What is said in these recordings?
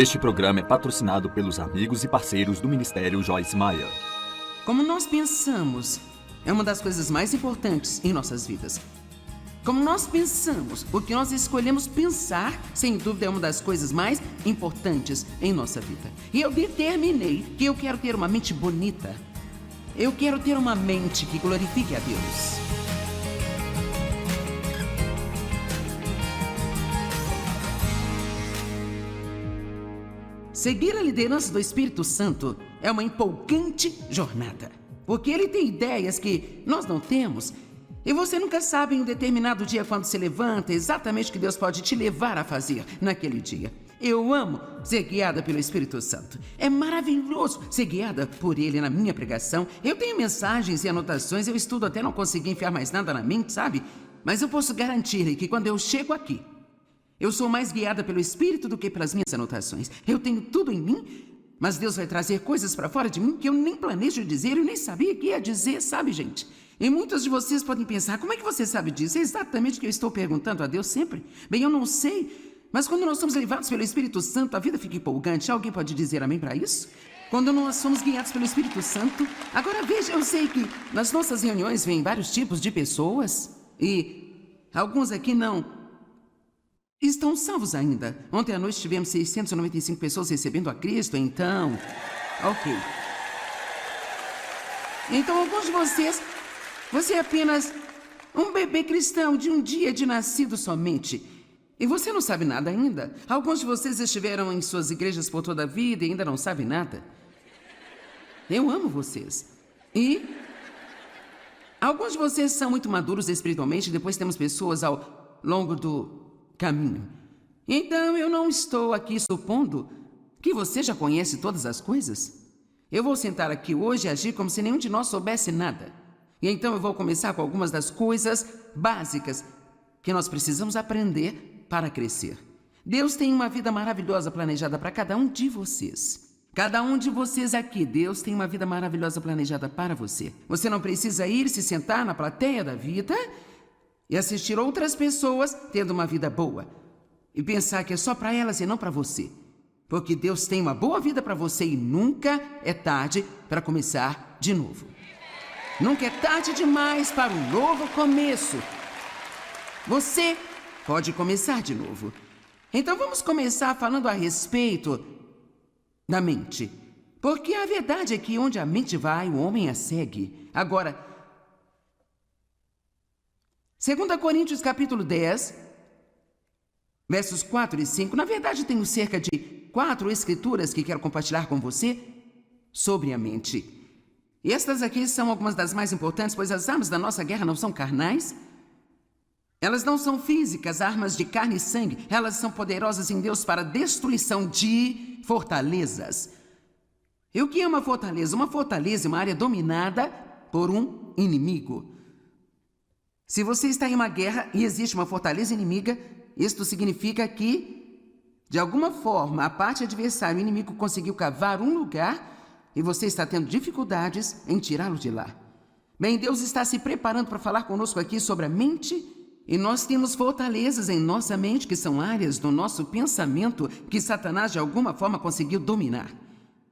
Este programa é patrocinado pelos amigos e parceiros do Ministério Joyce Meyer. Como nós pensamos é uma das coisas mais importantes em nossas vidas. Como nós pensamos, o que nós escolhemos pensar, sem dúvida, é uma das coisas mais importantes em nossa vida. E eu determinei que eu quero ter uma mente bonita. Eu quero ter uma mente que glorifique a Deus. Seguir a liderança do Espírito Santo é uma empolgante jornada, porque ele tem ideias que nós não temos. E você nunca sabe em um determinado dia, quando se levanta, exatamente o que Deus pode te levar a fazer naquele dia. Eu amo ser guiada pelo Espírito Santo. É maravilhoso ser guiada por Ele na minha pregação. Eu tenho mensagens e anotações, eu estudo até não conseguir enfiar mais nada na mente, sabe? Mas eu posso garantir que quando eu chego aqui, eu sou mais guiada pelo Espírito do que pelas minhas anotações. Eu tenho tudo em mim, mas Deus vai trazer coisas para fora de mim que eu nem planejo dizer, eu nem sabia que ia dizer, sabe, gente? E muitos de vocês podem pensar, como é que você sabe disso? É exatamente o que eu estou perguntando a Deus sempre. Bem, eu não sei, mas quando nós somos levados pelo Espírito Santo, a vida fica empolgante. Alguém pode dizer amém para isso? Quando nós somos guiados pelo Espírito Santo. Agora veja, eu sei que nas nossas reuniões vêm vários tipos de pessoas e alguns aqui não estão salvos ainda. Ontem à noite tivemos 695 pessoas recebendo a Cristo, então... Ok. Então alguns de vocês... Você é apenas um bebê cristão de um dia de nascido somente. E você não sabe nada ainda. Alguns de vocês estiveram em suas igrejas por toda a vida e ainda não sabem nada. Eu amo vocês. E alguns de vocês são muito maduros espiritualmente e depois temos pessoas ao longo do caminho. Então eu não estou aqui supondo que você já conhece todas as coisas. Eu vou sentar aqui hoje e agir como se nenhum de nós soubesse nada. E então eu vou começar com algumas das coisas básicas que nós precisamos aprender para crescer. Deus tem uma vida maravilhosa planejada para cada um de vocês. Cada um de vocês aqui, Deus tem uma vida maravilhosa planejada para você. Você não precisa ir se sentar na plateia da vida e assistir outras pessoas tendo uma vida boa e pensar que é só para elas e não para você. Porque Deus tem uma boa vida para você e nunca é tarde para começar de novo. Nunca é tarde demais para um novo começo. Você pode começar de novo. Então vamos começar falando a respeito da mente. Porque a verdade é que onde a mente vai, o homem a segue. Agora, 2 Coríntios capítulo 10, versos 4 e 5. Na verdade, tenho cerca de 4 escrituras que quero compartilhar com você sobre a mente. E estas aqui são algumas das mais importantes, pois as armas da nossa guerra não são carnais. Elas não são físicas, armas de carne e sangue. Elas são poderosas em Deus para a destruição de fortalezas. E o que é uma fortaleza? Uma fortaleza é uma área dominada por um inimigo. Se você está em uma guerra e existe uma fortaleza inimiga, isto significa que, de alguma forma, a parte adversária, o inimigo conseguiu cavar um lugar e você está tendo dificuldades em tirá-lo de lá. Bem, Deus está se preparando para falar conosco aqui sobre a mente. E nós temos fortalezas em nossa mente, que são áreas do nosso pensamento que Satanás de alguma forma conseguiu dominar.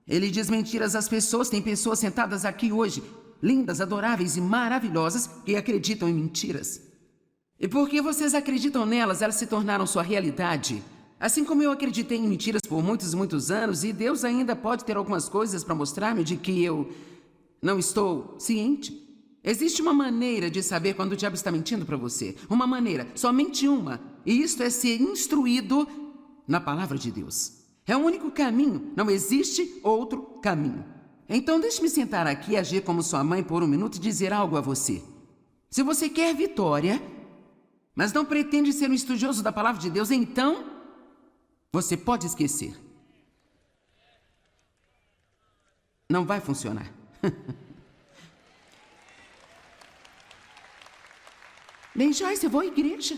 Ele diz mentiras às pessoas. Tem pessoas sentadas aqui hoje, lindas, adoráveis e maravilhosas, que acreditam em mentiras. E porque vocês acreditam nelas, elas se tornaram sua realidade. Assim como eu acreditei em mentiras por muitos e muitos anos, e Deus ainda pode ter algumas coisas para mostrar-me de que eu não estou ciente. Existe uma maneira de saber quando o diabo está mentindo para você. Uma maneira, somente uma. E isto é ser instruído na palavra de Deus. É o único caminho, não existe outro caminho. Então deixe-me sentar aqui e agir como sua mãe por um minuto e dizer algo a você. Se você quer vitória, mas não pretende ser um estudioso da palavra de Deus, então você pode esquecer. Não vai funcionar. Bem, Joyce, eu vou à igreja.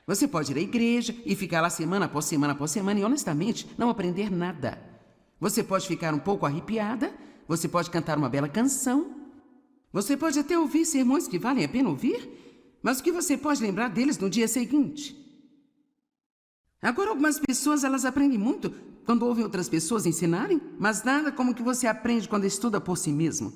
Você pode ir à igreja e ficar lá semana após semana após semana e, honestamente, não aprender nada. Você pode ficar um pouco arrepiada, você pode cantar uma bela canção, você pode até ouvir sermões que valem a pena ouvir, mas o que você pode lembrar deles no dia seguinte? Agora, algumas pessoas, elas aprendem muito quando ouvem outras pessoas ensinarem, mas nada como que você aprende quando estuda por si mesmo.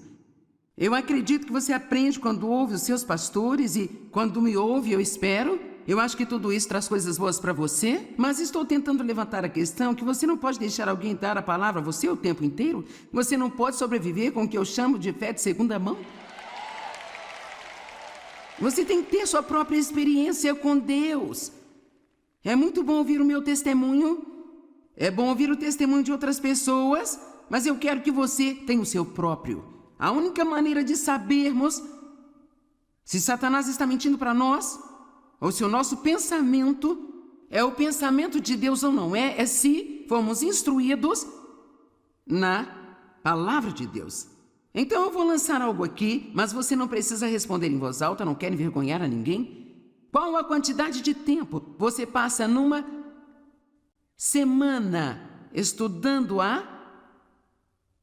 Eu acredito que você aprende quando ouve os seus pastores e quando me ouve, eu espero. Eu acho que tudo isso traz coisas boas para você, mas estou tentando levantar a questão que você não pode deixar alguém dar a palavra a você o tempo inteiro. Você não pode sobreviver com o que eu chamo de fé de segunda mão. Você tem que ter sua própria experiência com Deus. É muito bom ouvir o meu testemunho, é bom ouvir o testemunho de outras pessoas, mas eu quero que você tenha o seu próprio. A única maneira de sabermos se Satanás está mentindo para nós, ou se o nosso pensamento é o pensamento de Deus ou não é se fomos instruídos na palavra de Deus. Então eu vou lançar algo aqui, mas você não precisa responder em voz alta, não quer envergonhar a ninguém. Qual a quantidade de tempo você passa numa semana estudando a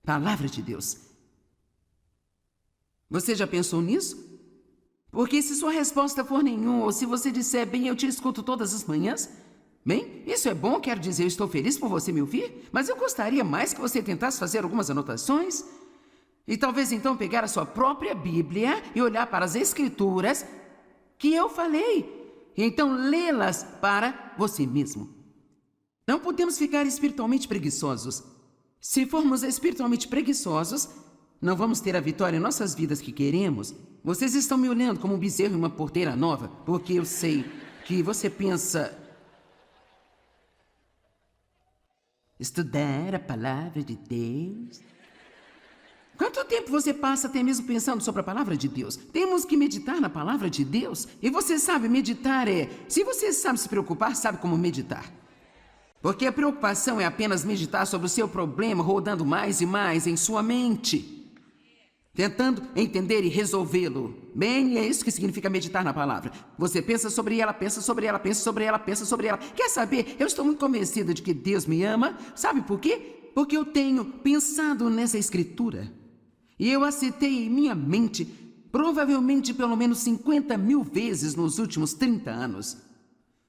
palavra de Deus? Você já pensou nisso? Porque se sua resposta for nenhuma, ou se você disser, bem, eu te escuto todas as manhãs, bem, isso é bom, quero dizer, eu estou feliz por você me ouvir, mas eu gostaria mais que você tentasse fazer algumas anotações e talvez então pegar a sua própria Bíblia e olhar para as Escrituras que eu falei, e então lê-las para você mesmo. Não podemos ficar espiritualmente preguiçosos. Se formos espiritualmente preguiçosos, não vamos ter a vitória em nossas vidas que queremos. Vocês estão me olhando como um bezerro em uma porteira nova, porque eu sei que você pensa... Estudar a palavra de Deus? Quanto tempo você passa até mesmo pensando sobre a palavra de Deus? Temos que meditar na palavra de Deus. E você sabe, meditar é... Se você sabe se preocupar, sabe como meditar. Porque a preocupação é apenas meditar sobre o seu problema, rodando mais e mais em sua mente, tentando entender e resolvê-lo. Bem, é isso que significa meditar na palavra. Você pensa sobre ela, pensa sobre ela, pensa sobre ela, pensa sobre ela. Quer saber? Eu estou muito convencida de que Deus me ama. Sabe por quê? Porque eu tenho pensado nessa escritura. E eu a citei em minha mente, provavelmente pelo menos 50.000 vezes nos últimos 30 anos.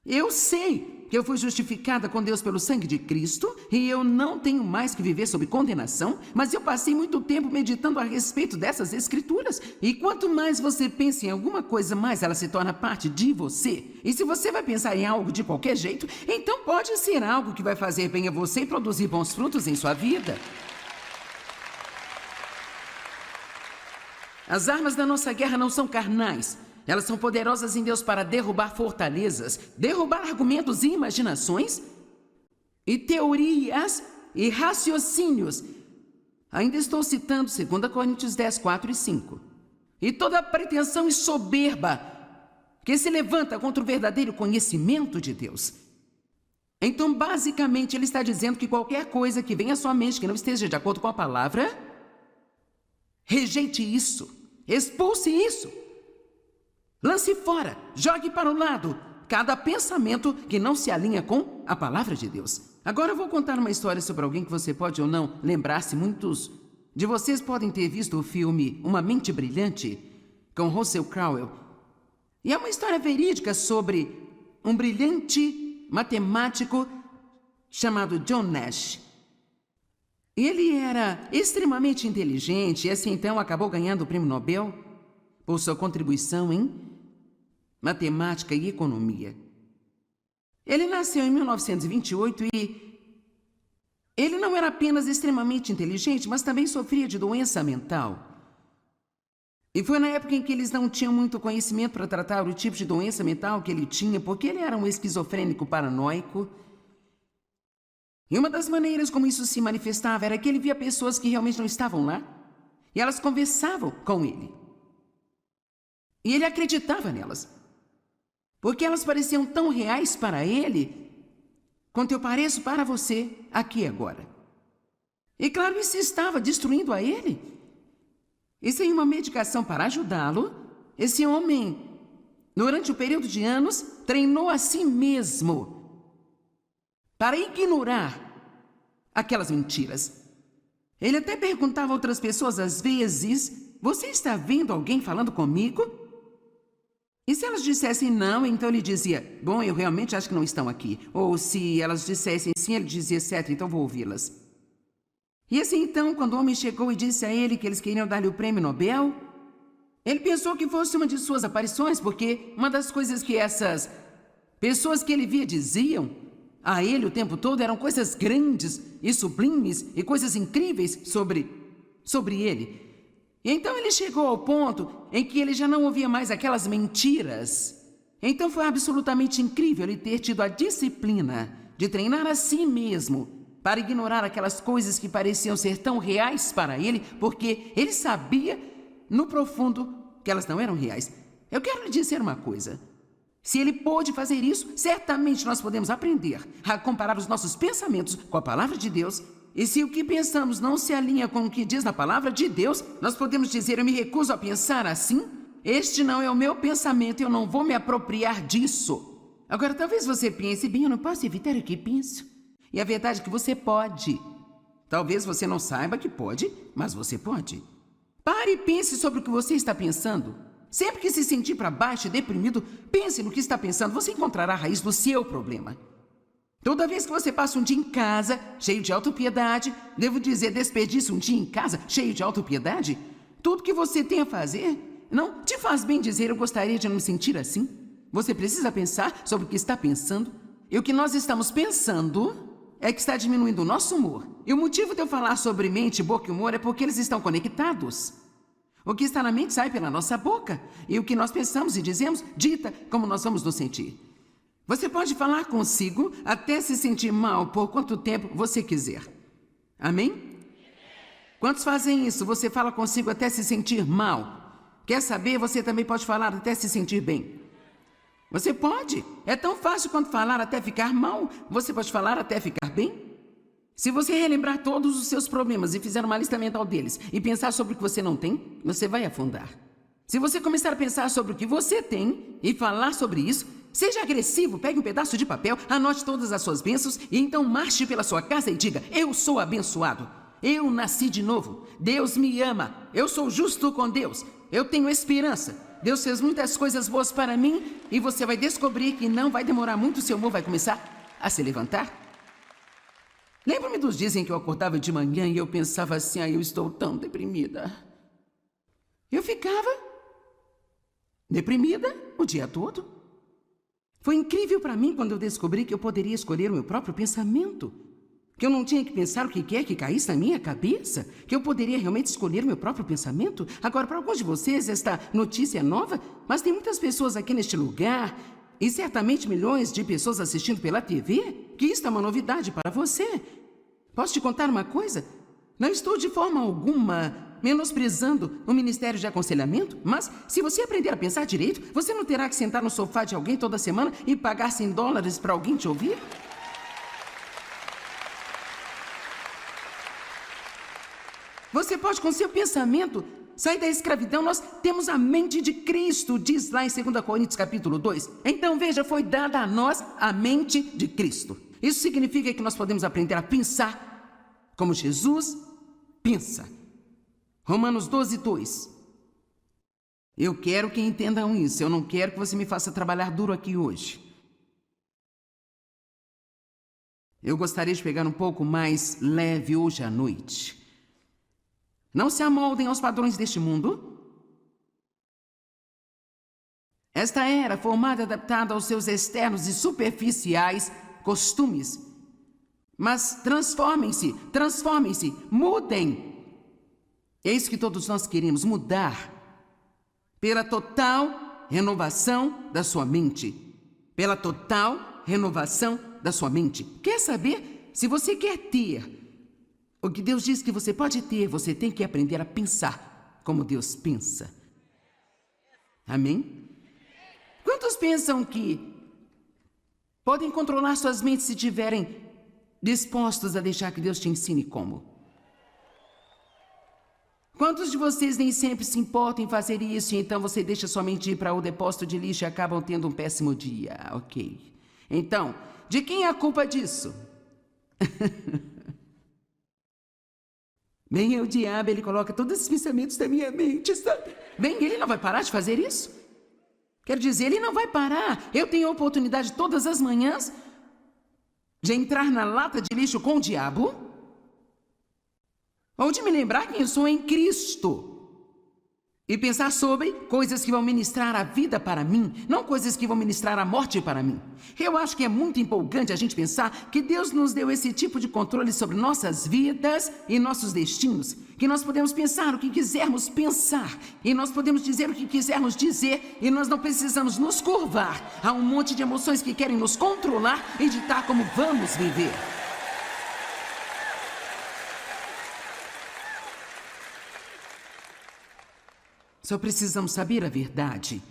Eu sei que eu fui justificada com Deus pelo sangue de Cristo e eu não tenho mais que viver sob condenação, mas eu passei muito tempo meditando a respeito dessas escrituras. E quanto mais você pensa em alguma coisa, mais ela se torna parte de você. E se você vai pensar em algo de qualquer jeito, então pode ser algo que vai fazer bem a você e produzir bons frutos em sua vida. As armas da nossa guerra não são carnais. Elas são poderosas em Deus para derrubar fortalezas, derrubar argumentos e imaginações, e teorias e raciocínios. Ainda estou citando 2 Coríntios 10, 4 e 5. E toda pretensão e soberba que se levanta contra o verdadeiro conhecimento de Deus. Então, basicamente, ele está dizendo que qualquer coisa que venha à sua mente que não esteja de acordo com a palavra, rejeite isso, expulse isso. Lance fora, jogue para o lado cada pensamento que não se alinha com a palavra de Deus. Agora eu vou contar uma história sobre alguém que você pode ou não lembrar-se. Muitos de vocês podem ter visto o filme Uma Mente Brilhante, com Russell Crowe. E é uma história verídica sobre um brilhante matemático chamado John Nash. Ele era extremamente inteligente e assim então acabou ganhando o prêmio Nobel por sua contribuição em matemática e economia. Ele nasceu em 1928 e ele não era apenas extremamente inteligente, mas também sofria de doença mental. E foi na época em que eles não tinham muito conhecimento para tratar o tipo de doença mental que ele tinha, porque ele era um esquizofrênico paranoico. E uma das maneiras como isso se manifestava era que ele via pessoas que realmente não estavam lá, e elas conversavam com ele. E ele acreditava nelas, porque elas pareciam tão reais para ele, quanto eu pareço para você aqui e agora. E claro, isso estava destruindo a ele. E sem uma medicação para ajudá-lo, esse homem, durante um período de anos, treinou a si mesmo para ignorar aquelas mentiras. Ele até perguntava a outras pessoas às vezes, você está vendo alguém falando comigo? E se elas dissessem não, então ele dizia, bom, eu realmente acho que não estão aqui. Ou se elas dissessem sim, ele dizia, certo, então vou ouvi-las. E assim então, quando o homem chegou e disse a ele que eles queriam dar-lhe o prêmio Nobel, ele pensou que fosse uma de suas aparições, porque uma das coisas que essas pessoas que ele via diziam a ele o tempo todo eram coisas grandes e sublimes e coisas incríveis sobre ele. E então ele chegou ao ponto em que ele já não ouvia mais aquelas mentiras. Então foi absolutamente incrível ele ter tido a disciplina de treinar a si mesmo para ignorar aquelas coisas que pareciam ser tão reais para ele, porque ele sabia no profundo que elas não eram reais. Eu quero lhe dizer uma coisa. Se ele pôde fazer isso, certamente nós podemos aprender a comparar os nossos pensamentos com a palavra de Deus. E se o que pensamos não se alinha com o que diz na palavra de Deus, nós podemos dizer, eu me recuso a pensar assim. Este não é o meu pensamento, eu não vou me apropriar disso. Agora, talvez você pense, bem, eu não posso evitar o que penso. E a verdade é que você pode. Talvez você não saiba que pode, mas você pode. Pare e pense sobre o que você está pensando. Sempre que se sentir para baixo e deprimido, pense no que está pensando. Você encontrará a raiz do seu problema. Toda vez que você passa um dia em casa, cheio de autopiedade, devo dizer, desperdiça um dia em casa, cheio de autopiedade, tudo que você tem a fazer, não te faz bem dizer, eu gostaria de não me sentir assim. Você precisa pensar sobre o que está pensando. E o que nós estamos pensando é que está diminuindo o nosso humor. E o motivo de eu falar sobre mente, boca e humor é porque eles estão conectados. O que está na mente sai pela nossa boca. E o que nós pensamos e dizemos, dita como nós vamos nos sentir. Você pode falar consigo até se sentir mal por quanto tempo você quiser. Amém? Quantos fazem isso? Você fala consigo até se sentir mal. Quer saber? Você também pode falar até se sentir bem. Você pode. É tão fácil quanto falar até ficar mal. Você pode falar até ficar bem. Se você relembrar todos os seus problemas e fizer uma lista mental deles e pensar sobre o que você não tem, você vai afundar. Se você começar a pensar sobre o que você tem e falar sobre isso, seja agressivo, pegue um pedaço de papel, anote todas as suas bênçãos e então marche pela sua casa e diga, eu sou abençoado, eu nasci de novo, Deus me ama, eu sou justo com Deus, eu tenho esperança, Deus fez muitas coisas boas para mim e você vai descobrir que não vai demorar muito, seu humor vai começar a se levantar. Lembro-me dos dias em que eu acordava de manhã e eu pensava assim, eu estou tão deprimida. Eu ficava deprimida o dia todo. Foi incrível para mim quando eu descobri que eu poderia escolher o meu próprio pensamento. Que eu não tinha que pensar o que quer que caísse na minha cabeça. Que eu poderia realmente escolher o meu próprio pensamento. Agora, para alguns de vocês, esta notícia é nova, mas tem muitas pessoas aqui neste lugar e certamente milhões de pessoas assistindo pela TV, que isto é uma novidade para você. Posso te contar uma coisa? Não estou de forma alguma menosprezando o Ministério de Aconselhamento, mas se você aprender a pensar direito, você não terá que sentar no sofá de alguém toda semana e pagar $100 para alguém te ouvir? Você pode, com seu pensamento, sair da escravidão. Nós temos a mente de Cristo, diz lá em 2 Coríntios capítulo 2. Então veja, foi dada a nós a mente de Cristo. Isso significa que nós podemos aprender a pensar como Jesus pensa. Romanos 12:2. Eu quero que entendam isso. Eu não quero que você me faça trabalhar duro aqui hoje. Eu gostaria de pegar um pouco mais leve hoje à noite. Não se amoldem aos padrões deste mundo. Esta era formada e adaptada aos seus externos e superficiais costumes. Mas transformem-se, mudem. É isso que todos nós queremos, mudar. Pela total renovação da sua mente. Pela total renovação da sua mente. Quer saber? Se você quer ter o que Deus diz que você pode ter, você tem que aprender a pensar como Deus pensa. Amém? Quantos pensam que podem controlar suas mentes se estiverem dispostos a deixar que Deus te ensine como? Quantos de vocês nem sempre se importam em fazer isso e então você deixa sua mente ir para o depósito de lixo e acabam tendo um péssimo dia? Ok. Então, de quem é a culpa disso? Bem, é o diabo, ele coloca todos esses pensamentos da minha mente, sabe? Bem, ele não vai parar de fazer isso. Quer dizer, ele não vai parar. Eu tenho a oportunidade todas as manhãs de entrar na lata de lixo com o diabo ou de me lembrar quem eu sou em Cristo e pensar sobre coisas que vão ministrar a vida para mim, não coisas que vão ministrar a morte para mim. Eu acho que é muito empolgante a gente pensar que Deus nos deu esse tipo de controle sobre nossas vidas e nossos destinos, que nós podemos pensar o que quisermos pensar e nós podemos dizer o que quisermos dizer e nós não precisamos nos curvar a um monte de emoções que querem nos controlar e ditar como vamos viver. Só precisamos saber a verdade.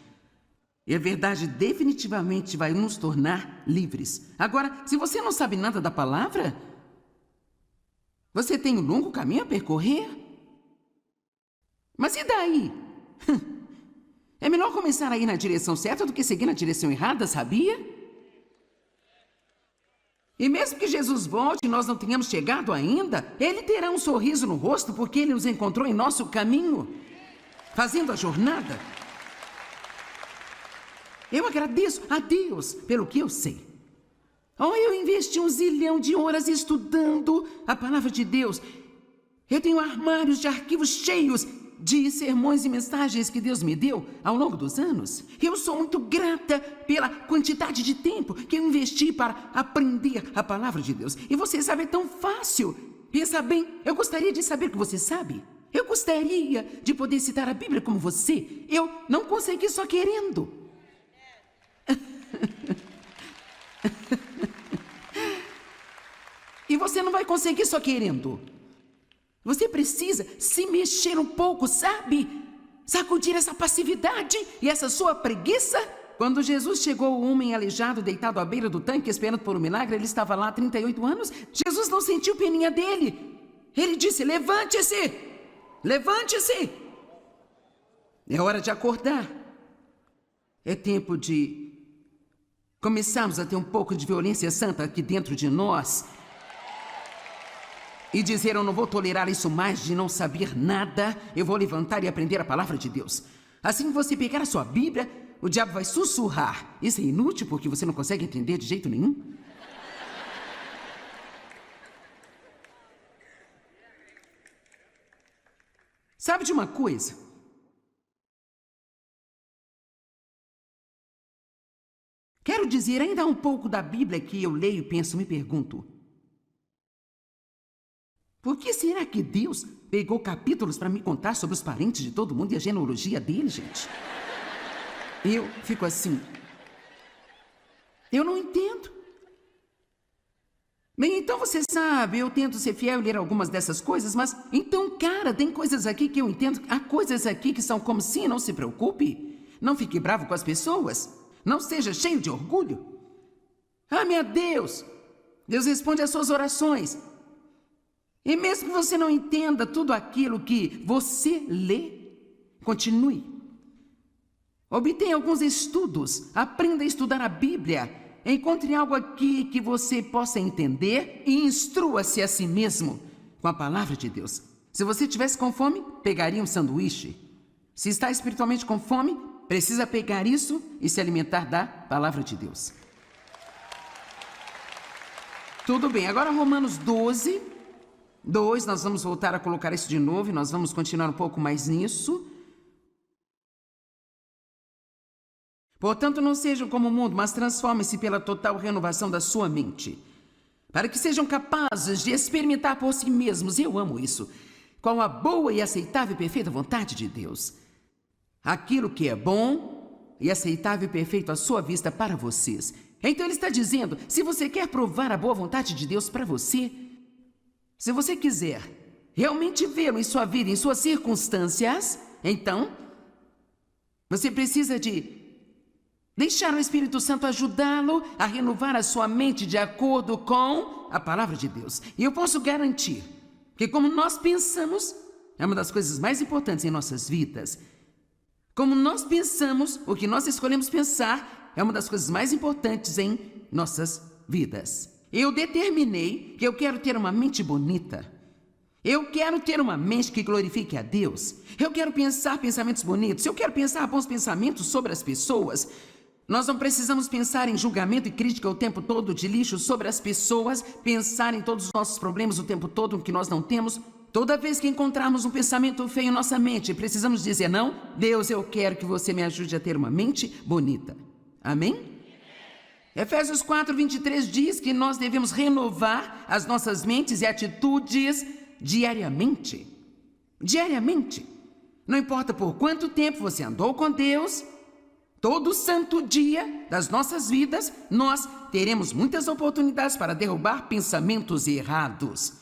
E a verdade definitivamente vai nos tornar livres. Agora, se você não sabe nada da palavra, você tem um longo caminho a percorrer. Mas e daí? É melhor começar a ir na direção certa do que seguir na direção errada, sabia? E mesmo que Jesus volte e nós não tenhamos chegado ainda, Ele terá um sorriso no rosto porque Ele nos encontrou em nosso caminho, fazendo a jornada. Eu agradeço a Deus pelo que eu sei. Eu investi 1 zilhão de horas estudando a palavra de Deus. Eu tenho armários de arquivos cheios de sermões e mensagens que Deus me deu ao longo dos anos. Eu sou muito grata pela quantidade de tempo que eu investi para aprender a palavra de Deus. E você sabe, é tão fácil. Pensa bem, eu gostaria de saber o que você sabe. Eu gostaria de poder citar a Bíblia como você. Eu não consegui só querendo. E você não vai conseguir só querendo. Você precisa se mexer um pouco, sabe? Sacudir essa passividade e essa sua preguiça. Quando Jesus chegou, o homem aleijado, deitado à beira do tanque, esperando por um milagre, ele estava lá há 38 anos. Jesus não sentiu peninha dele. Ele disse: levante-se! Levante-se! É hora de acordar. É tempo de começarmos a ter um pouco de violência santa aqui dentro de nós e dizer: eu não vou tolerar isso mais de não saber nada. Eu vou levantar e aprender a palavra de Deus. Assim que você pegar a sua Bíblia, o diabo vai sussurrar. Isso é inútil porque você não consegue entender de jeito nenhum. Sabe de uma coisa? Quero dizer, ainda há um pouco da Bíblia que eu leio, penso, me pergunto: por que será que Deus pegou capítulos para me contar sobre os parentes de todo mundo e a genealogia dele, gente? Eu fico assim, eu não entendo. Bem, então você sabe, eu tento ser fiel e ler algumas dessas coisas, mas então, cara, tem coisas aqui que eu entendo. Há coisas aqui que são como se, não se preocupe, não fique bravo com as pessoas, não seja cheio de orgulho. Ah, meu Deus, Deus responde às suas orações. E mesmo que você não entenda tudo aquilo que você lê, continue. Obtenha alguns estudos, aprenda a estudar a Bíblia. Encontre algo aqui que você possa entender e instrua-se a si mesmo com a palavra de Deus. Se você estivesse com fome, pegaria um sanduíche. Se está espiritualmente com fome, precisa pegar isso e se alimentar da palavra de Deus. Tudo bem, agora Romanos 12, 2, nós vamos voltar a colocar isso de novo e nós vamos continuar um pouco mais nisso. Portanto, não sejam como o mundo, mas transformem-se pela total renovação da sua mente, para que sejam capazes de experimentar por si mesmos, eu amo isso, qual a boa e aceitável e perfeita vontade de Deus. Aquilo que é bom e aceitável e perfeito à sua vista para vocês. Então ele está dizendo, se você quer provar a boa vontade de Deus para você, se você quiser realmente vê-lo em sua vida, em suas circunstâncias, então você precisa de deixar o Espírito Santo ajudá-lo a renovar a sua mente de acordo com a palavra de Deus. E eu posso garantir que como nós pensamos, é uma das coisas mais importantes em nossas vidas. Como nós pensamos, o que nós escolhemos pensar, é uma das coisas mais importantes em nossas vidas. Eu determinei que eu quero ter uma mente bonita. Eu quero ter uma mente que glorifique a Deus. Eu quero pensar pensamentos bonitos. Eu quero pensar bons pensamentos sobre as pessoas. Nós não precisamos pensar em julgamento e crítica o tempo todo, de lixo sobre as pessoas, pensar em todos os nossos problemas o tempo todo que nós não temos. Toda vez que encontrarmos um pensamento feio em nossa mente, precisamos dizer: não, Deus, eu quero que você me ajude a ter uma mente bonita. Amém? Efésios 4:23 diz que nós devemos renovar as nossas mentes e atitudes diariamente. Diariamente. Não importa por quanto tempo você andou com Deus, todo santo dia das nossas vidas, nós teremos muitas oportunidades para derrubar pensamentos errados.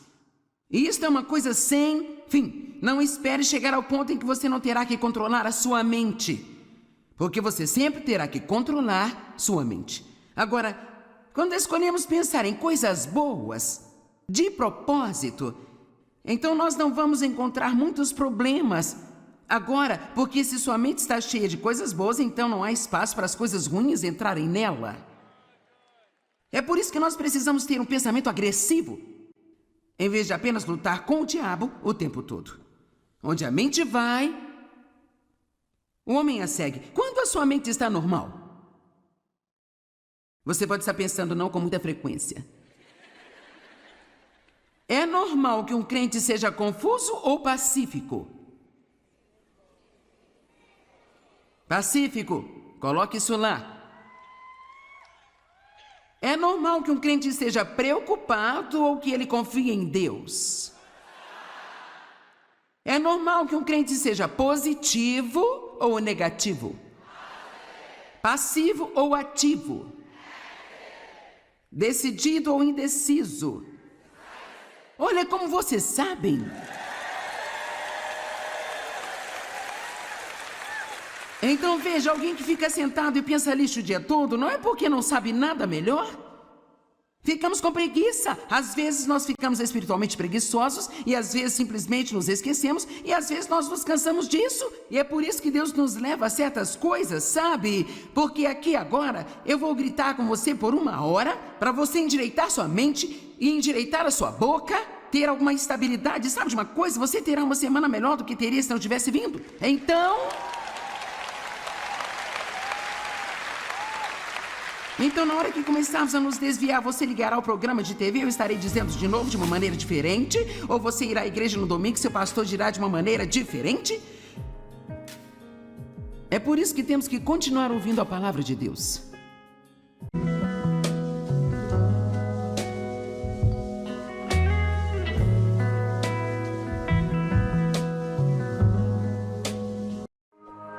E isso é uma coisa sem fim. Não espere chegar ao ponto em que você não terá que controlar a sua mente, porque você sempre terá que controlar sua mente. Agora, quando escolhemos pensar em coisas boas, de propósito, então nós não vamos encontrar muitos problemas. Agora, porque se sua mente está cheia de coisas boas, então não há espaço para as coisas ruins entrarem nela. É por isso que nós precisamos ter um pensamento agressivo, em vez de apenas lutar com o diabo o tempo todo. Onde a mente vai, o homem a segue. Quando a sua mente está normal? Você pode estar pensando não com muita frequência. É normal que um crente seja confuso ou pacífico? Pacífico, coloque isso lá. É normal que um crente esteja preocupado ou que ele confie em Deus? É normal que um crente seja positivo ou negativo? Passivo ou ativo? Decidido ou indeciso? Olha como vocês sabem. Então veja, alguém que fica sentado e pensa lixo o dia todo, não é porque não sabe nada melhor? Ficamos com preguiça. Às vezes nós ficamos espiritualmente preguiçosos e às vezes simplesmente nos esquecemos e às vezes nós nos cansamos disso. E é por isso que Deus nos leva a certas coisas, sabe? Porque aqui agora eu vou gritar com você por 1 hora para você endireitar sua mente e endireitar a sua boca, ter alguma estabilidade. Sabe de uma coisa? Você terá uma semana melhor do que teria se não tivesse vindo. Então, na hora que começarmos a nos desviar, você ligará ao programa de TV, eu estarei dizendo de novo de uma maneira diferente? Ou você irá à igreja no domingo e seu pastor dirá de uma maneira diferente? É por isso que temos que continuar ouvindo a palavra de Deus.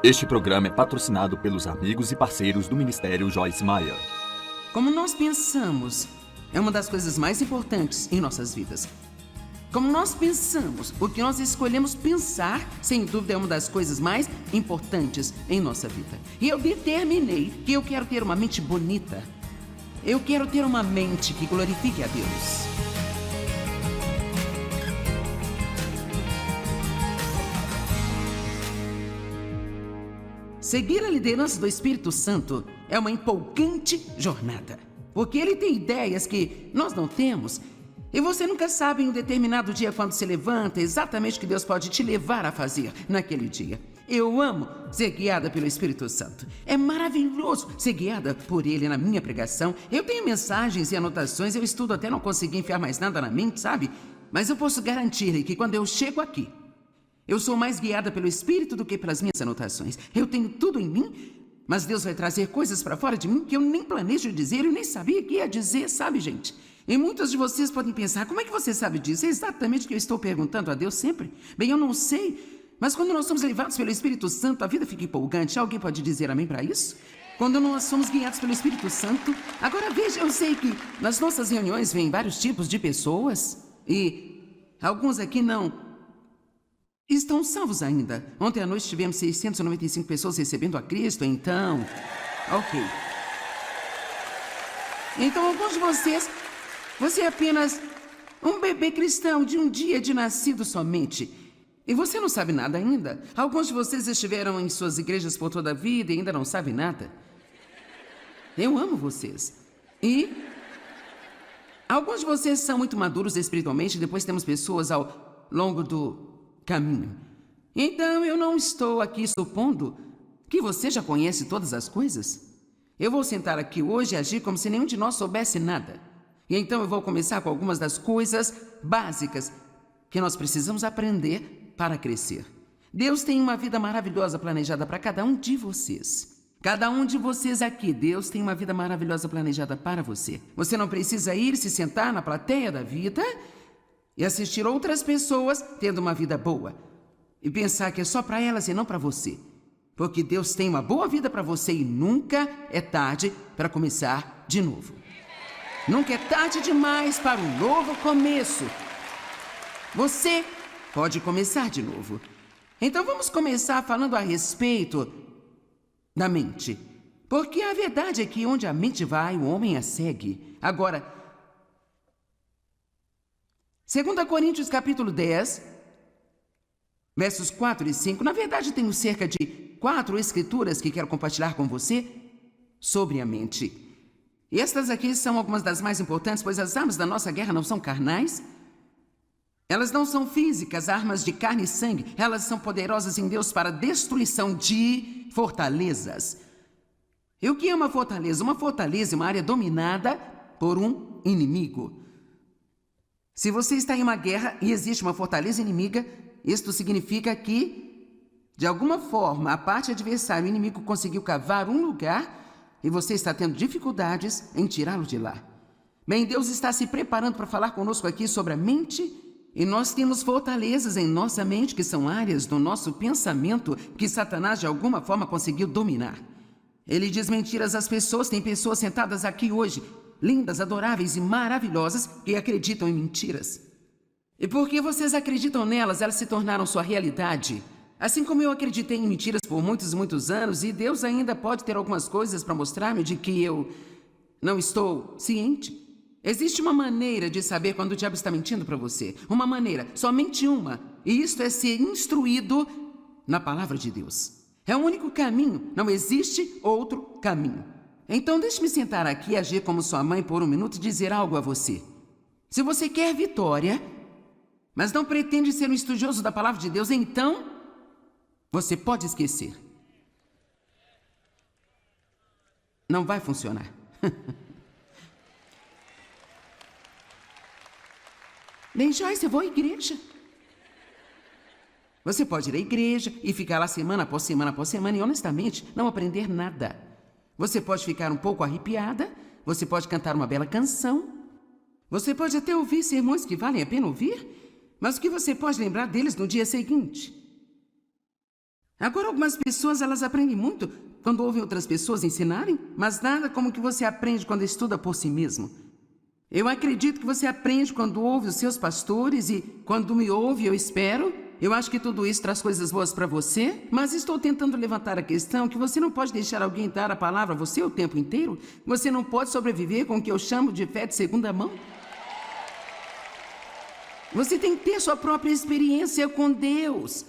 Este programa é patrocinado pelos amigos e parceiros do Ministério Joyce Meyer. Como nós pensamos é uma das coisas mais importantes em nossas vidas. Como nós pensamos, o que nós escolhemos pensar, sem dúvida, é uma das coisas mais importantes em nossa vida. E eu determinei que eu quero ter uma mente bonita. Eu quero ter uma mente que glorifique a Deus. Seguir a liderança do Espírito Santo é uma empolgante jornada, porque ele tem ideias que nós não temos. E você nunca sabe em um determinado dia, quando se levanta, exatamente o que Deus pode te levar a fazer naquele dia. Eu amo ser guiada pelo Espírito Santo. É maravilhoso ser guiada por ele na minha pregação. Eu tenho mensagens e anotações, eu estudo até não conseguir enfiar mais nada na mente, sabe? Mas eu posso garantir-lhe que quando eu chego aqui, eu sou mais guiada pelo Espírito do que pelas minhas anotações. Eu tenho tudo em mim, mas Deus vai trazer coisas para fora de mim que eu nem planejo dizer, eu nem sabia que ia dizer, sabe, gente? E muitos de vocês podem pensar, como é que você sabe disso? É exatamente o que eu estou perguntando a Deus sempre. Bem, eu não sei, mas quando nós somos levados pelo Espírito Santo, a vida fica empolgante. Alguém pode dizer amém para isso? Quando nós somos guiados pelo Espírito Santo. Agora veja, eu sei que nas nossas reuniões vêm vários tipos de pessoas e alguns aqui não estão salvos ainda. Ontem à noite tivemos 695 pessoas recebendo a Cristo, então... Ok. Então alguns de vocês, você é apenas um bebê cristão de um dia de nascido somente. E você não sabe nada ainda. Alguns de vocês estiveram em suas igrejas por toda a vida e ainda não sabem nada. Eu amo vocês. E alguns de vocês são muito maduros espiritualmente. Depois temos pessoas ao longo do caminho. Então eu não estou aqui supondo que você já conhece todas as coisas. Eu vou sentar aqui hoje e agir como se nenhum de nós soubesse nada. E então eu vou começar com algumas das coisas básicas que nós precisamos aprender para crescer. Deus tem uma vida maravilhosa planejada para cada um de vocês. Cada um de vocês aqui, Deus tem uma vida maravilhosa planejada para você. Você não precisa ir se sentar na plateia da vida e assistir outras pessoas tendo uma vida boa e pensar que é só para elas e não para você. Porque Deus tem uma boa vida para você e nunca é tarde para começar de novo. Nunca é tarde demais para um novo começo. Você pode começar de novo. Então vamos começar falando a respeito da mente. Porque a verdade é que onde a mente vai, o homem a segue. Agora, 2 Coríntios capítulo 10, versos 4 e 5. Na verdade, tenho cerca de 4 escrituras que quero compartilhar com você sobre a mente. E estas aqui são algumas das mais importantes, pois as armas da nossa guerra não são carnais. Elas não são físicas, armas de carne e sangue. Elas são poderosas em Deus para a destruição de fortalezas. E o que é uma fortaleza? Uma fortaleza é uma área dominada por um inimigo. Se você está em uma guerra e existe uma fortaleza inimiga, isto significa que, de alguma forma, a parte adversária, o inimigo conseguiu cavar um lugar e você está tendo dificuldades em tirá-lo de lá. Bem, Deus está se preparando para falar conosco aqui sobre a mente. E nós temos fortalezas em nossa mente, que são áreas do nosso pensamento que Satanás de alguma forma conseguiu dominar. Ele diz mentiras às pessoas. Tem pessoas sentadas aqui hoje, lindas, adoráveis e maravilhosas, que acreditam em mentiras. E porque vocês acreditam nelas, elas se tornaram sua realidade. Assim como eu acreditei em mentiras por muitos e muitos anos, e Deus ainda pode ter algumas coisas para mostrar-me de que eu não estou ciente. Existe uma maneira de saber quando o diabo está mentindo para você. Uma maneira, somente uma. E isto é ser instruído na palavra de Deus. É o único caminho, não existe outro caminho. Então deixe-me sentar aqui e agir como sua mãe por um minuto e dizer algo a você. Se você quer vitória, mas não pretende ser um estudioso da palavra de Deus, então você pode esquecer. Não vai funcionar. Bem, Joyce, eu vou à igreja. Você pode ir à igreja e ficar lá semana após semana após semana e, honestamente, não aprender nada. Você pode ficar um pouco arrepiada, você pode cantar uma bela canção, você pode até ouvir sermões que valem a pena ouvir, mas o que você pode lembrar deles no dia seguinte? Agora, algumas pessoas, elas aprendem muito quando ouvem outras pessoas ensinarem, mas nada como o que você aprende quando estuda por si mesmo. Eu acredito que você aprende quando ouve os seus pastores e quando me ouve, eu espero. Eu acho que tudo isso traz coisas boas para você, mas estou tentando levantar a questão que você não pode deixar alguém dar a palavra a você o tempo inteiro. Você não pode sobreviver com o que eu chamo de fé de segunda mão. Você tem que ter sua própria experiência com Deus.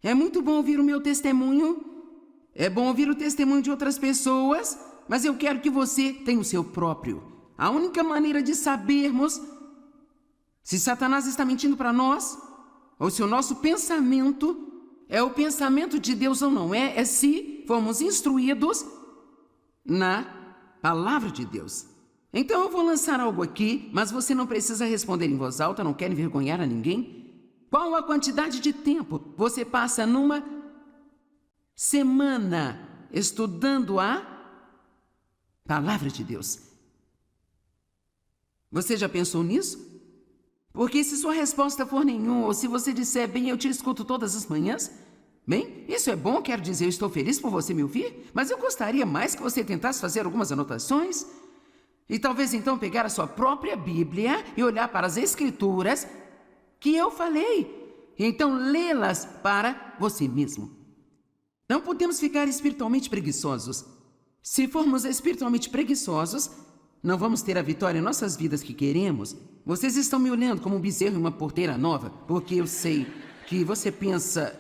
É muito bom ouvir o meu testemunho, é bom ouvir o testemunho de outras pessoas, mas eu quero que você tenha o seu próprio. A única maneira de sabermos se Satanás está mentindo para nós, ou se o nosso pensamento é o pensamento de Deus ou não é se fomos instruídos na palavra de Deus. Então eu vou lançar algo aqui, mas você não precisa responder em voz alta, não quer envergonhar a ninguém. Qual a quantidade de tempo você passa numa semana estudando a palavra de Deus? Você já pensou nisso? Porque se sua resposta for nenhum, ou se você disser, bem, eu te escuto todas as manhãs, bem, isso é bom, quero dizer, eu estou feliz por você me ouvir, mas eu gostaria mais que você tentasse fazer algumas anotações e talvez então pegar a sua própria Bíblia e olhar para as Escrituras que eu falei, e então lê-las para você mesmo. Não podemos ficar espiritualmente preguiçosos. Se formos espiritualmente preguiçosos, não vamos ter a vitória em nossas vidas que queremos. Vocês estão me olhando como um bezerro em uma porteira nova, porque eu sei que você pensa...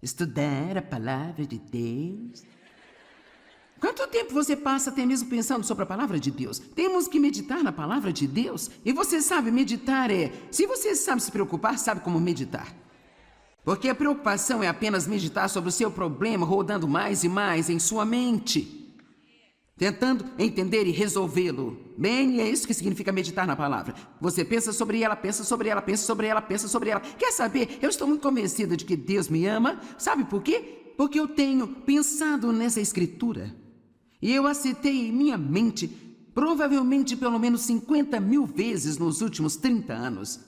Estudar a palavra de Deus? Quanto tempo você passa até mesmo pensando sobre a palavra de Deus? Temos que meditar na palavra de Deus. E você sabe, meditar se você sabe se preocupar, sabe como meditar. Porque a preocupação é apenas meditar sobre o seu problema, rodando mais e mais em sua mente, tentando entender e resolvê-lo. Bem, é isso que significa meditar na palavra. Você pensa sobre ela, pensa sobre ela, pensa sobre ela, pensa sobre ela. Quer saber? Eu estou muito convencida de que Deus me ama. Sabe por quê? Porque eu tenho pensado nessa escritura. E eu a citei em minha mente, provavelmente pelo menos 50.000 vezes nos últimos 30 anos.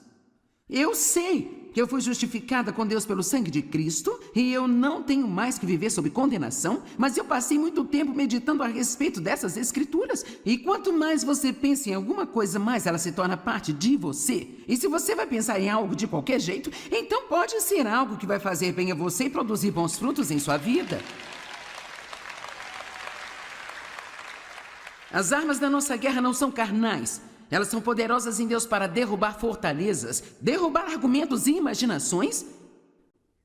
Eu sei que eu fui justificada com Deus pelo sangue de Cristo e eu não tenho mais que viver sob condenação, mas eu passei muito tempo meditando a respeito dessas escrituras. E quanto mais você pensa em alguma coisa, mais ela se torna parte de você. E se você vai pensar em algo de qualquer jeito, então pode ser algo que vai fazer bem a você e produzir bons frutos em sua vida. As armas da nossa guerra não são carnais. Elas são poderosas em Deus para derrubar fortalezas, derrubar argumentos e imaginações,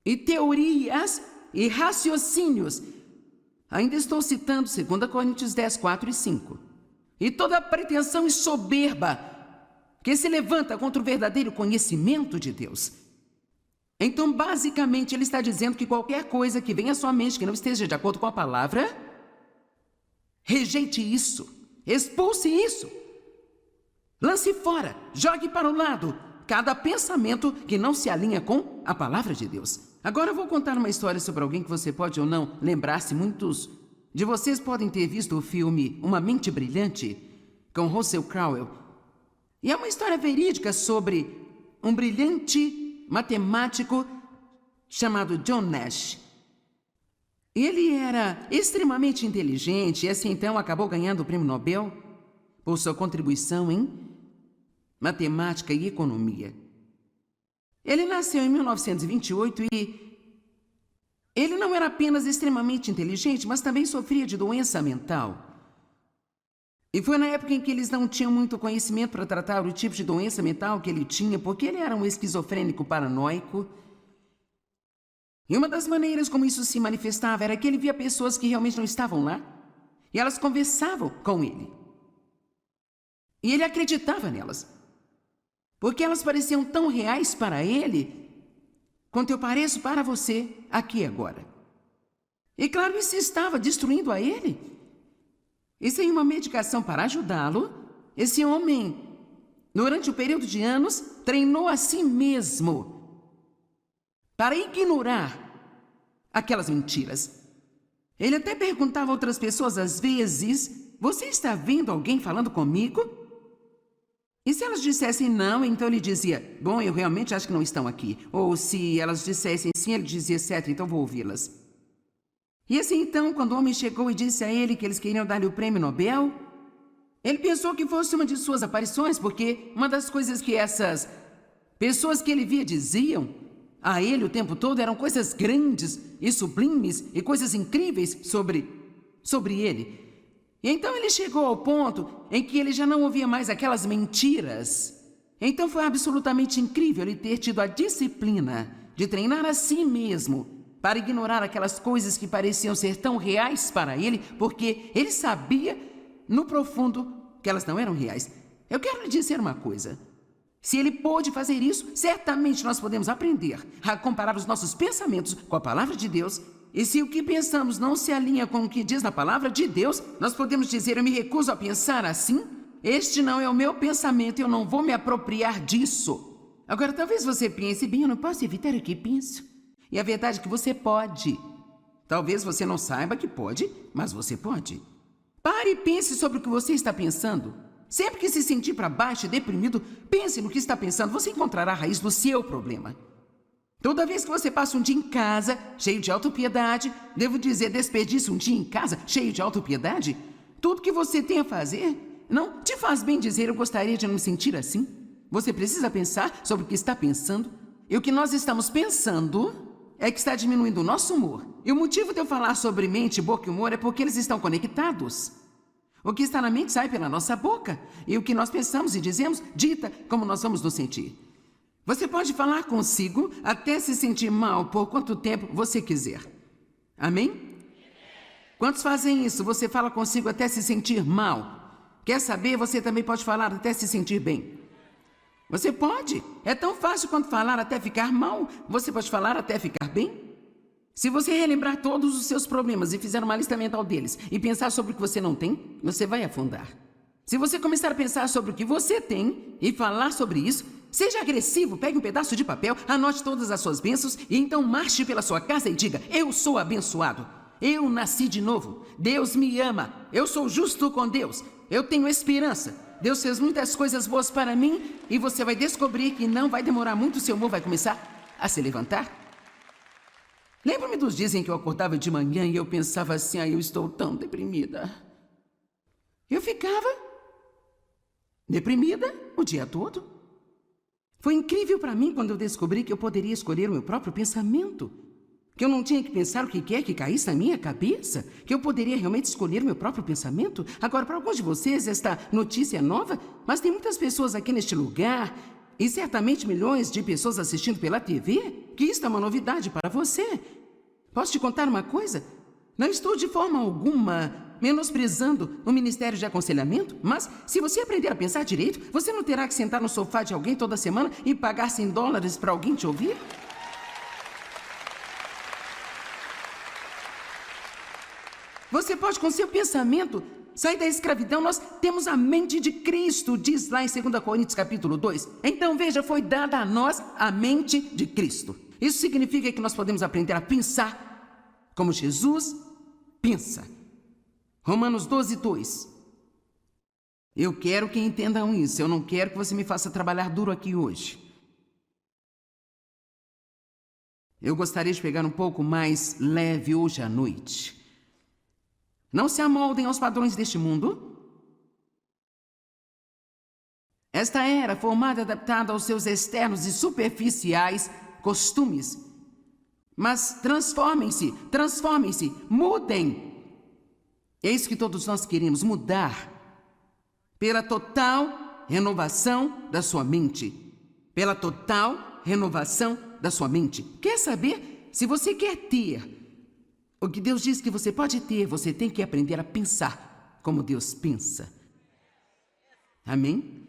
e teorias e raciocínios. Ainda estou citando 2 Coríntios 10, 4 e 5. E toda pretensão e soberba que se levanta contra o verdadeiro conhecimento de Deus. Então, basicamente, ele está dizendo que qualquer coisa que venha à sua mente que não esteja de acordo com a palavra, rejeite isso. Expulse isso. Lance fora, jogue para o lado cada pensamento que não se alinha com a palavra de Deus. Agora eu vou contar uma história sobre alguém que você pode ou não lembrar-se. Muitos de vocês podem ter visto o filme Uma Mente Brilhante, com Russell Crowe. E é uma história verídica sobre um brilhante matemático chamado John Nash. Ele era extremamente inteligente e assim então acabou ganhando o prêmio Nobel por sua contribuição em matemática e economia. Ele nasceu em 1928 e ele não era apenas extremamente inteligente, mas também sofria de doença mental. E foi na época em que eles não tinham muito conhecimento para tratar o tipo de doença mental que ele tinha, porque ele era um esquizofrênico paranoico. E uma das maneiras como isso se manifestava era que ele via pessoas que realmente não estavam lá e elas conversavam com ele. E ele acreditava nelas, porque elas pareciam tão reais para ele quanto eu pareço para você aqui agora. E claro, isso estava destruindo a ele. E sem uma medicação para ajudá-lo, esse homem, durante o período de anos, treinou a si mesmo para ignorar aquelas mentiras. Ele até perguntava a outras pessoas às vezes: você está vendo alguém falando comigo? E se elas dissessem não, então ele dizia: bom, eu realmente acho que não estão aqui. Ou se elas dissessem sim, ele dizia: certo, então vou ouvi-las. E assim então, quando o homem chegou e disse a ele que eles queriam dar-lhe o prêmio Nobel, ele pensou que fosse uma de suas aparições, porque uma das coisas que essas pessoas que ele via diziam a ele o tempo todo eram coisas grandes e sublimes e coisas incríveis sobre ele. E então ele chegou ao ponto em que ele já não ouvia mais aquelas mentiras. Então foi absolutamente incrível ele ter tido a disciplina de treinar a si mesmo para ignorar aquelas coisas que pareciam ser tão reais para ele, porque ele sabia no profundo que elas não eram reais. Eu quero lhe dizer uma coisa. Se ele pôde fazer isso, certamente nós podemos aprender a comparar os nossos pensamentos com a palavra de Deus. E se o que pensamos não se alinha com o que diz na palavra de Deus, nós podemos dizer: eu me recuso a pensar assim. Este não é o meu pensamento, eu não vou me apropriar disso. Agora, talvez você pense: bem, eu não posso evitar o que penso. E a verdade é que você pode. Talvez você não saiba que pode, mas você pode. Pare e pense sobre o que você está pensando. Sempre que se sentir para baixo e deprimido, pense no que está pensando. Você encontrará a raiz do seu problema. Toda vez que você passa um dia em casa, cheio de autopiedade, devo dizer, desperdice um dia em casa, cheio de autopiedade, tudo que você tem a fazer, não te faz bem dizer: eu gostaria de não me sentir assim. Você precisa pensar sobre o que está pensando. E o que nós estamos pensando é que está diminuindo o nosso humor. E o motivo de eu falar sobre mente, boca e humor é porque eles estão conectados. O que está na mente sai pela nossa boca. E o que nós pensamos e dizemos dita como nós vamos nos sentir. Você pode falar consigo até se sentir mal por quanto tempo você quiser. Amém? Quantos fazem isso? Você fala consigo até se sentir mal. Quer saber? Você também pode falar até se sentir bem. Você pode. É tão fácil quanto falar até ficar mal. Você pode falar até ficar bem. Se você relembrar todos os seus problemas e fizer uma lista mental deles e pensar sobre o que você não tem, você vai afundar. Se você começar a pensar sobre o que você tem e falar sobre isso, seja agressivo, pegue um pedaço de papel, anote todas as suas bênçãos e então marche pela sua casa e diga: eu sou abençoado. Eu nasci de novo. Deus me ama. Eu sou justo com Deus. Eu tenho esperança. Deus fez muitas coisas boas para mim e você vai descobrir que não vai demorar muito, seu humor vai começar a se levantar. Lembro-me dos dias em que eu acordava de manhã e eu pensava assim: eu estou tão deprimida. Eu ficava deprimida o dia todo. Foi incrível para mim quando eu descobri que eu poderia escolher o meu próprio pensamento. Que eu não tinha que pensar o que quer que caísse na minha cabeça. Que eu poderia realmente escolher o meu próprio pensamento. Agora, para alguns de vocês, esta notícia é nova, mas tem muitas pessoas aqui neste lugar e certamente milhões de pessoas assistindo pela TV, que isto é uma novidade para você. Posso te contar uma coisa? Não estou de forma alguma menosprezando o Ministério de Aconselhamento, mas se você aprender a pensar direito, você não terá que sentar no sofá de alguém toda semana e pagar $100 para alguém te ouvir? Você pode, com seu pensamento, sair da escravidão. Nós temos a mente de Cristo, diz lá em 2 Coríntios capítulo 2. Então, veja, foi dada a nós a mente de Cristo. Isso significa que nós podemos aprender a pensar como Jesus pensa. Romanos 12, 2. Eu quero que entendam isso. Eu não quero que você me faça trabalhar duro aqui hoje. Eu gostaria de pegar um pouco mais leve hoje à noite. Não se amoldem aos padrões deste mundo. Esta era formada e adaptada aos seus externos e superficiais costumes. Mas transformem-se, mudem. É isso que todos nós queremos, mudar. Pela total renovação da sua mente. Pela total renovação da sua mente. Quer saber? Se você quer ter o que Deus diz que você pode ter, você tem que aprender a pensar como Deus pensa. Amém?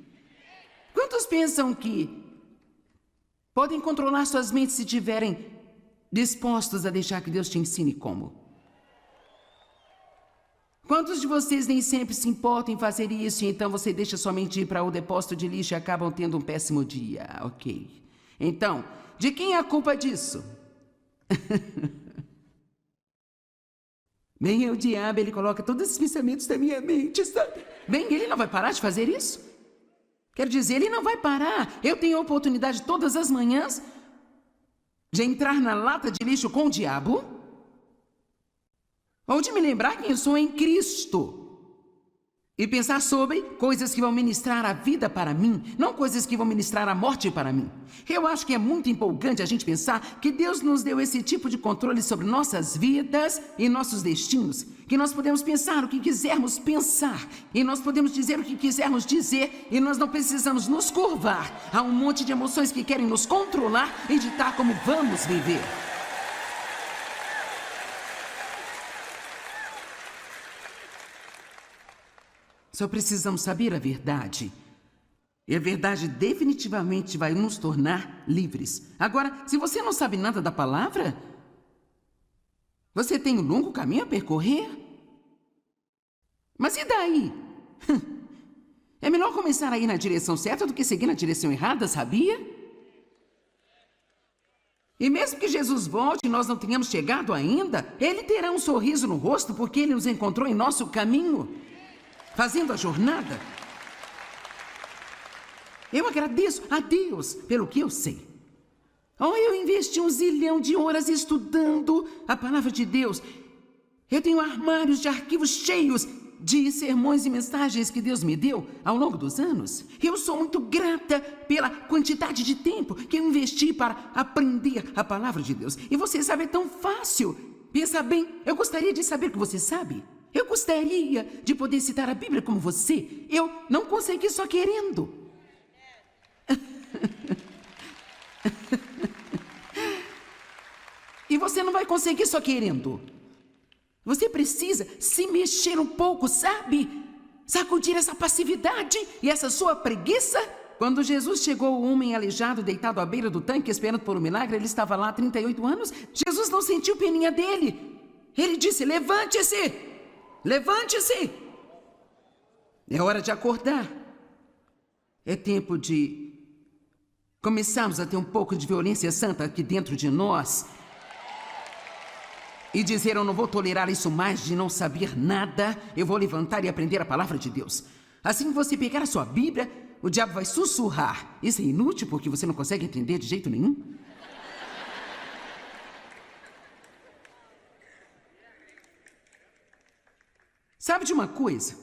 Quantos pensam que podem controlar suas mentes se estiverem dispostos a deixar que Deus te ensine como? Quantos de vocês nem sempre se importam em fazer isso e então você deixa sua mente ir para o depósito de lixo e acabam tendo um péssimo dia? Ok. Então, de quem é a culpa disso? Bem, é o diabo, ele coloca todos esses pensamentos na minha mente, sabe? Bem, ele não vai parar de fazer isso? Quero dizer, ele não vai parar. Eu tenho a oportunidade todas as manhãs de entrar na lata de lixo com o diabo ou de me lembrar quem eu sou em Cristo e pensar sobre coisas que vão ministrar a vida para mim, não coisas que vão ministrar a morte para mim. Eu acho que é muito empolgante a gente pensar que Deus nos deu esse tipo de controle sobre nossas vidas e nossos destinos, que nós podemos pensar o que quisermos pensar e nós podemos dizer o que quisermos dizer e nós não precisamos nos curvar a um monte de emoções que querem nos controlar e ditar como vamos viver. Só precisamos saber a verdade. E a verdade definitivamente vai nos tornar livres. Agora, se você não sabe nada da palavra, você tem um longo caminho a percorrer. Mas e daí? É melhor começar a ir na direção certa do que seguir na direção errada, sabia? E mesmo que Jesus volte e nós não tenhamos chegado ainda, Ele terá um sorriso no rosto porque Ele nos encontrou em nosso caminho, fazendo a jornada. Eu agradeço a Deus pelo que eu sei. Eu investi 1 zilhão de horas estudando a palavra de Deus. Eu tenho armários de arquivos cheios de sermões e mensagens que Deus me deu ao longo dos anos. Eu sou muito grata pela quantidade de tempo que eu investi para aprender a palavra de Deus. E você sabe, é tão fácil. Pensa bem, eu gostaria de saber o que você sabe. Eu gostaria de poder citar a Bíblia como você. Eu não consegui só querendo. E você não vai conseguir só querendo. Você precisa se mexer um pouco, sabe? Sacudir essa passividade e essa sua preguiça. Quando Jesus chegou, o homem aleijado, deitado à beira do tanque, esperando por um milagre, ele estava lá há 38 anos. Jesus não sentiu peninha dele. Ele disse: levante-se! Levante-se! É hora de acordar. É tempo de começarmos a ter um pouco de violência santa aqui dentro de nós. E dizer: eu não vou tolerar isso mais de não saber nada. Eu vou levantar e aprender a palavra de Deus. Assim que você pegar a sua Bíblia, o diabo vai sussurrar. Isso é inútil porque você não consegue entender de jeito nenhum. Sabe de uma coisa?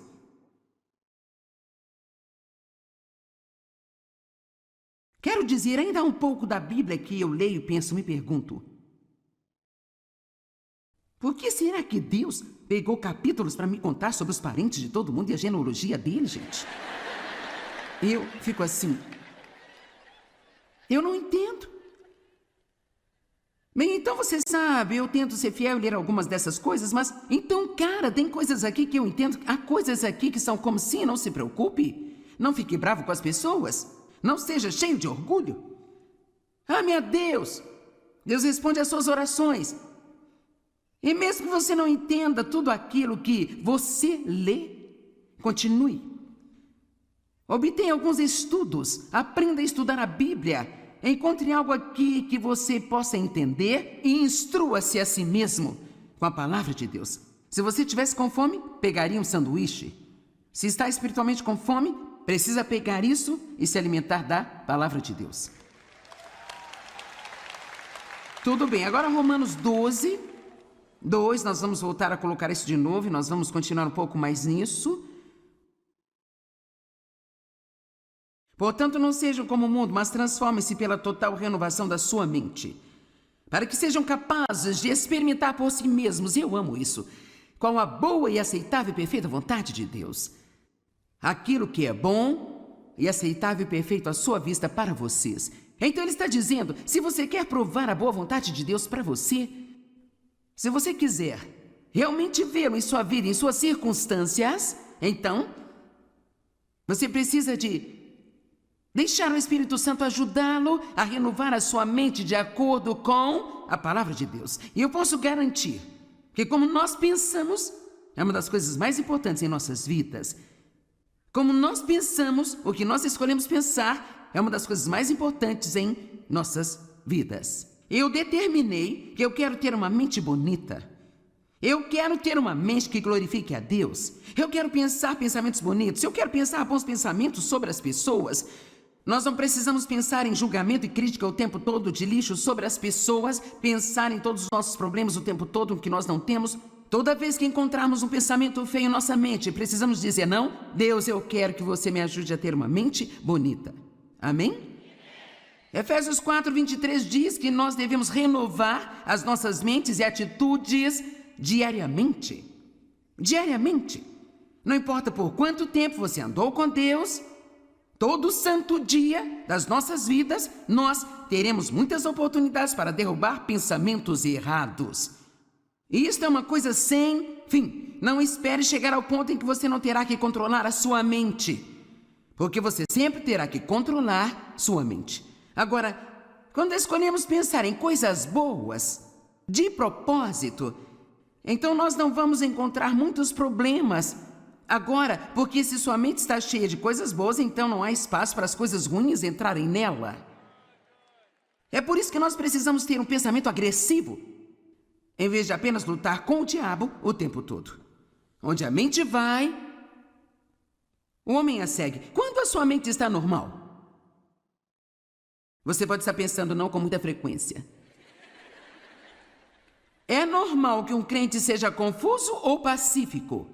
Quero dizer, ainda há um pouco da Bíblia que eu leio, penso, me pergunto: por que será que Deus pegou capítulos para me contar sobre os parentes de todo mundo e a genealogia dele, gente? Eu fico assim. Eu não entendo. Bem, então você sabe, eu tento ser fiel e ler algumas dessas coisas, mas então, cara, tem coisas aqui que eu entendo. Há coisas aqui que são como sim, não se preocupe. Não fique bravo com as pessoas. Não seja cheio de orgulho. Ah, meu Deus! Deus responde às suas orações. E mesmo que você não entenda tudo aquilo que você lê, continue. Obtenha alguns estudos, aprenda a estudar a Bíblia, encontre algo aqui que você possa entender e instrua-se a si mesmo com a palavra de Deus. Se você estivesse com fome, pegaria um sanduíche. Se está espiritualmente com fome, precisa pegar isso e se alimentar da palavra de Deus. Tudo bem, agora Romanos 12, 2, nós vamos voltar a colocar isso de novo e nós vamos continuar um pouco mais nisso. Portanto, não sejam como o mundo, mas transformem-se pela total renovação da sua mente, para que sejam capazes de experimentar por si mesmos, e eu amo isso, qual a boa e aceitável e perfeita vontade de Deus. Aquilo que é bom e aceitável e perfeito à sua vista para vocês. Então ele está dizendo, se você quer provar a boa vontade de Deus para você, se você quiser realmente vê-lo em sua vida, em suas circunstâncias, então você precisa de deixar o Espírito Santo ajudá-lo a renovar a sua mente de acordo com a palavra de Deus. E eu posso garantir que como nós pensamos, é uma das coisas mais importantes em nossas vidas. Como nós pensamos, o que nós escolhemos pensar, é uma das coisas mais importantes em nossas vidas. Eu determinei que eu quero ter uma mente bonita. Eu quero ter uma mente que glorifique a Deus. Eu quero pensar pensamentos bonitos. Eu quero pensar bons pensamentos sobre as pessoas. Nós não precisamos pensar em julgamento e crítica o tempo todo, de lixo sobre as pessoas, pensar em todos os nossos problemas o tempo todo que nós não temos. Toda vez que encontrarmos um pensamento feio em nossa mente, precisamos dizer: não, Deus, eu quero que você me ajude a ter uma mente bonita. Amém? Efésios 4:23 diz que nós devemos renovar as nossas mentes e atitudes diariamente. Diariamente. Não importa por quanto tempo você andou com Deus, todo santo dia das nossas vidas, nós teremos muitas oportunidades para derrubar pensamentos errados. E isto é uma coisa sem fim. Não espere chegar ao ponto em que você não terá que controlar a sua mente, porque você sempre terá que controlar sua mente. Agora, quando escolhemos pensar em coisas boas, de propósito, então nós não vamos encontrar muitos problemas. Agora, porque se sua mente está cheia de coisas boas, então não há espaço para as coisas ruins entrarem nela. É por isso que nós precisamos ter um pensamento agressivo, em vez de apenas lutar com o diabo o tempo todo. Onde a mente vai, o homem a segue. Quando a sua mente está normal? Você pode estar pensando não com muita frequência. É normal que um crente seja confuso ou pacífico?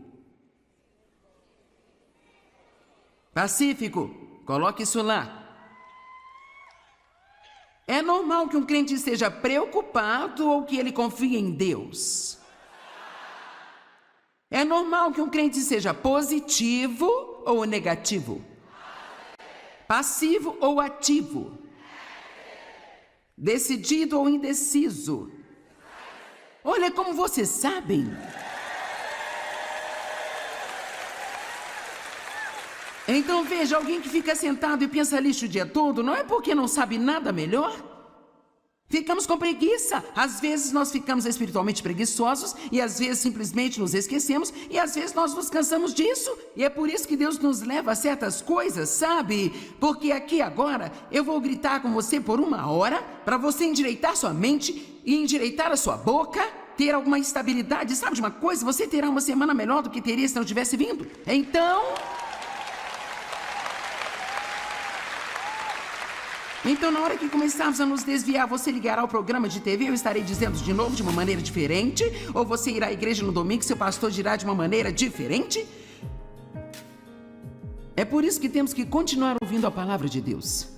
Pacífico, coloque isso lá. É normal que um crente esteja preocupado ou que ele confie em Deus? É normal que um crente seja positivo ou negativo? Passivo ou ativo? Decidido ou indeciso? Olha como vocês sabem. Então veja, alguém que fica sentado e pensa lixo o dia todo, não é porque não sabe nada melhor? Ficamos com preguiça. Às vezes nós ficamos espiritualmente preguiçosos e às vezes simplesmente nos esquecemos e às vezes nós nos cansamos disso. E é por isso que Deus nos leva a certas coisas, sabe? Porque aqui agora eu vou gritar com você por 1 hora para você endireitar sua mente e endireitar a sua boca, ter alguma estabilidade. Sabe de uma coisa? Você terá uma semana melhor do que teria se não tivesse vindo. Então, na hora que começarmos a nos desviar, você ligará ao programa de TV, eu estarei dizendo de novo de uma maneira diferente? Ou você irá à igreja no domingo e seu pastor dirá de uma maneira diferente? É por isso que temos que continuar ouvindo a palavra de Deus.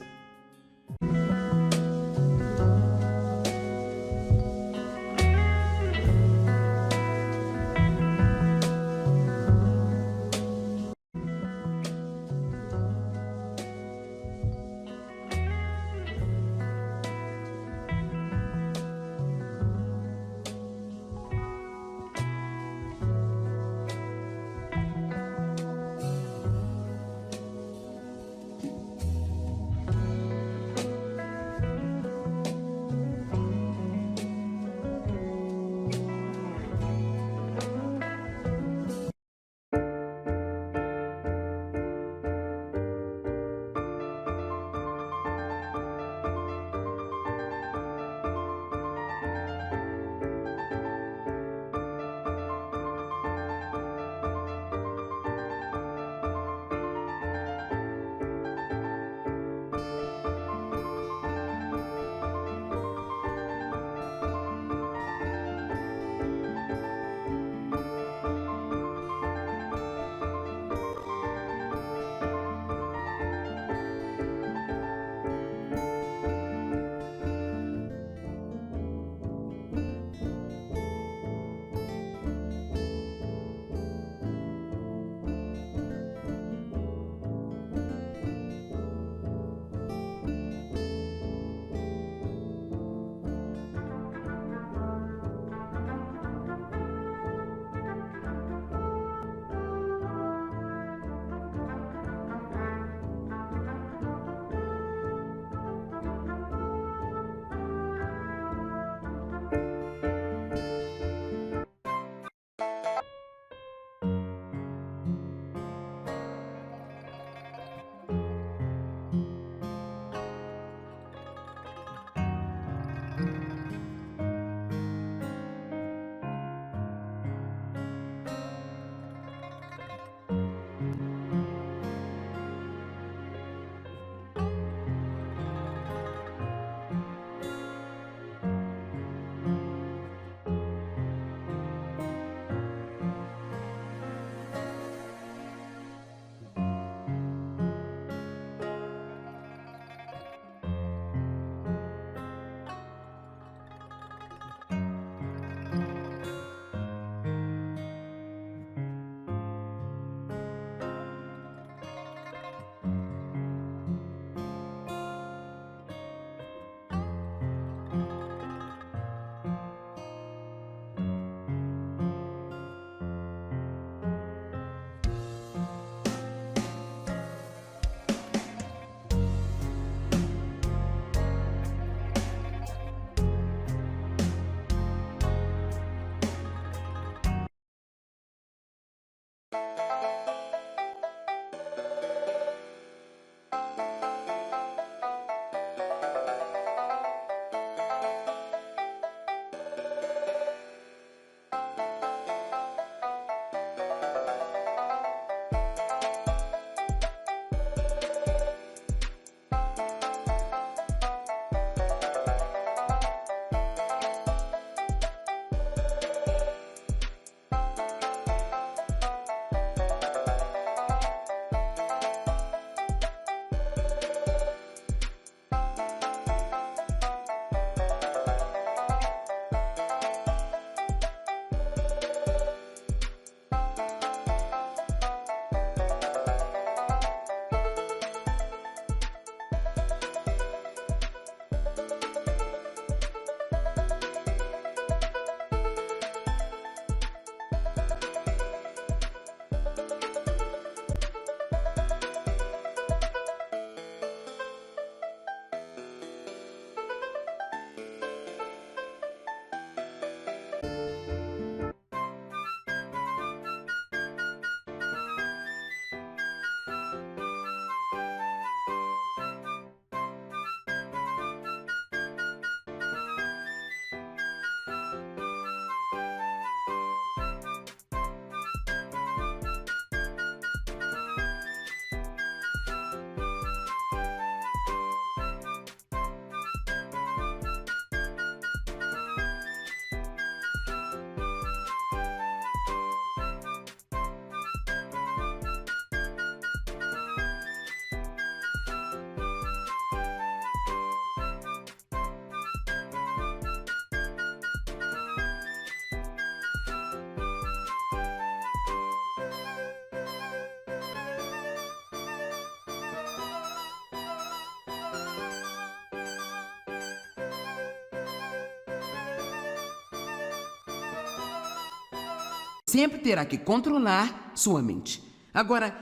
sempre terá que controlar sua mente. Agora,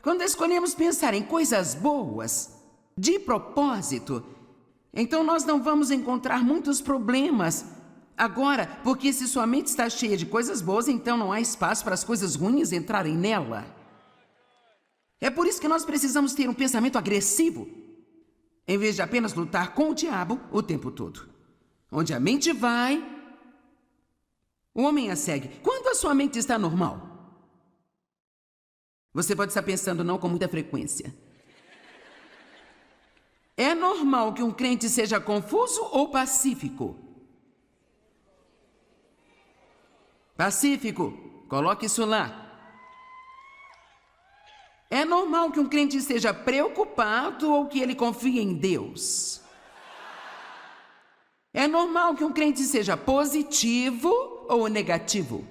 quando escolhemos pensar em coisas boas, de propósito, então nós não vamos encontrar muitos problemas. Agora, porque se sua mente está cheia de coisas boas, então não há espaço para as coisas ruins entrarem nela. É por isso que nós precisamos ter um pensamento agressivo, em vez de apenas lutar com o diabo o tempo todo. Onde a mente vai, o homem a segue. Quando a sua mente está normal? Você pode estar pensando não com muita frequência. É normal que um crente seja confuso ou pacífico? Pacífico, coloque isso lá. É normal que um crente esteja preocupado ou que ele confie em Deus? É normal que um crente seja positivo ou negativo?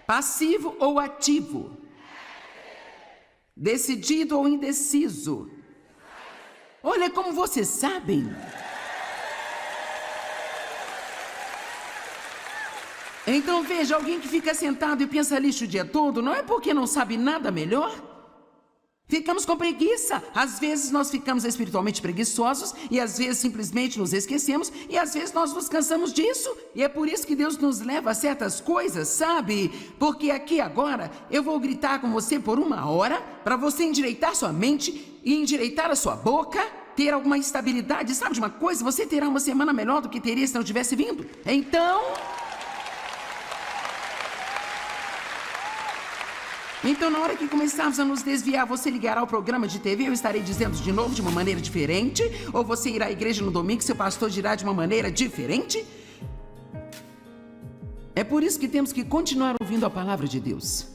Passivo ou ativo? Decidido ou indeciso? Olha como vocês sabem. Então veja, alguém que fica sentado e pensa lixo o dia todo, não é porque não sabe nada melhor? Ficamos com preguiça. Às vezes nós ficamos espiritualmente preguiçosos e às vezes simplesmente nos esquecemos e às vezes nós nos cansamos disso. E é por isso que Deus nos leva a certas coisas, sabe? Porque aqui agora eu vou gritar com você por 1 hora para você endireitar sua mente e endireitar a sua boca, ter alguma estabilidade. Sabe de uma coisa? Você terá uma semana melhor do que teria se não tivesse vindo. Então, na hora que começarmos a nos desviar, você ligará ao programa de TV, eu estarei dizendo de novo de uma maneira diferente? Ou você irá à igreja no domingo e seu pastor dirá de uma maneira diferente? É por isso que temos que continuar ouvindo a palavra de Deus.